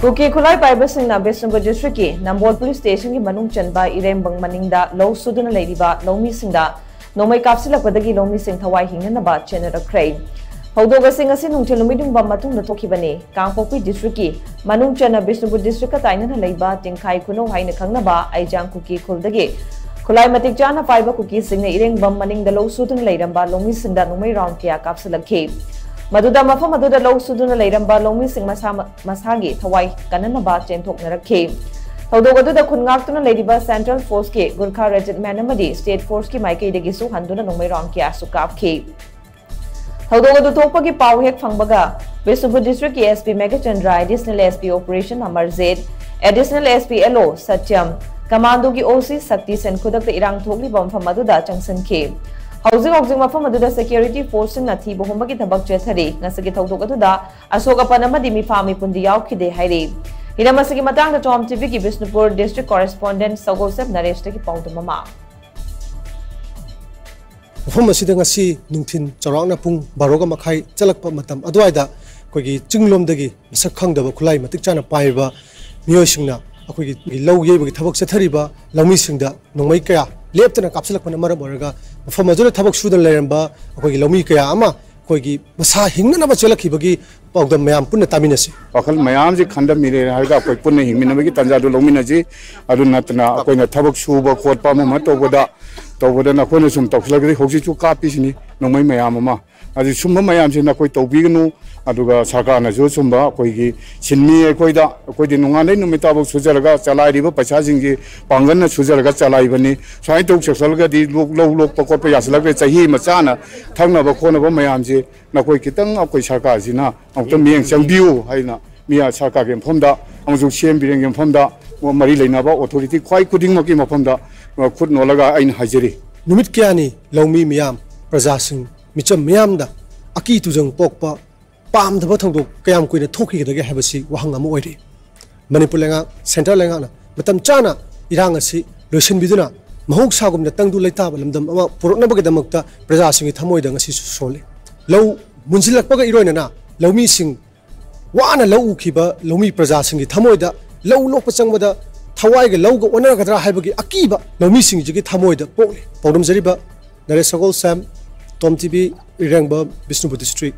Kuki khutlai paiba singna Bishnupur District ki Nambol Police Station ki manung chanba Irengbam maningda low suduna leiriba Loumee singda Nongmei kapsil-lakpadagi Loumee sing Thawai Hingnaba Chenarakhre Haudoga sing asin nungthil lumidungba matungda thokibani Kangpokpi District ki manung chana Bishnupur District ka tainana leiba tingkhai khuno haina khangnaba aijang Kuki khuldagi khulai matik chana paiba Kuki singna Irengbam maningda low suduna leiramba Loumee singda Nongmei round kya kapsil-lakhe Maduda mafam maduda low suduna leiramba Loumee sing masagi Thawai kananaba chenthoknarakhe Haudogaduda khungaktuna leiriba Central Force ke Gurkha Regiment amadi State Force ki maikaidagi su handuna Nongmei round kya su kapkhe Haudogadu thokpagi pau hek phangbaga Bishnupur District ki SP Megachandra Additional SP Operation Number Z Additional SP LO Satyam Commando ki OC Sakti Sen khudakta irang thokli bam pham maduda changsankhe Housing mafam aduda security force na thibo hombagi thabak chethari ngasagi thodok aduda asoka panamadi mi phami pundi yaukide haire hiramasagi matang da TOMTV ki Bishnupur District correspondent Sagosep Naresh ki paudu mama mafam asida ngasi nungthin charakna pung 12 makhai chalakpa matam adwaida kogi chinglomdagi masak khangdaba khulai matik chana paiba miyoisingna akogi law yebagi thabak chethariba Loumee singda Nongmei kaya leptana kapsilakpana maram oraga mafam adura thabak sudan leiramba akogi Loumee kaya ama kogi masa hingnaba chelakibagi pawdam mayam punna taminasi wakal mayam ji khanda mire harga koi punna hingminabagi tanjadu Loumee ji adu natna akoina thabak suba khotpa ma tawboda na koina sum tawslagri hoji chu kapisini Nongmei mayam ma adi sumba mayam ji na koi tawbignu aduga sarkar jo sumba koigi sinmi koidi nunganai numita bo sujaraga chalairiba paisa jingi pangan sujaraga chalaibani sai tok seksalga di lok pakot pa yaslagre chahi machana thangna ba khona ba mayam ji na koi kitang akoi sarkar jina amta mieng changbiu haina mia sarkar ge phomda amju sem bireng ge phomda mari leina ba authority khwai kuding ma ki mafamda khut nolaga ain hajiri numit kyani Loumee miyam praja sing micham miyam da aki tujang pokpa pam thaba thongdok kayam koina thokigidage habasi wahang ama oiri Manipur lenga Central lenga na matam chana irang asi loisin biduna mahok sagum na tangdu leita lamdam ama puroknabagi damakta praja singi thamoida ngasi sole law munjilakpaga iroina na Loumee sing wana law ukhiba Loumee praja singi thamoida law lokpa changbada Thawai ga law ga onaragadra haibagi akiba Loumee sing jigi thamoida pokle pawdam jariba Naresh Sagol Sam TOMTV Irengbam Bishnupur District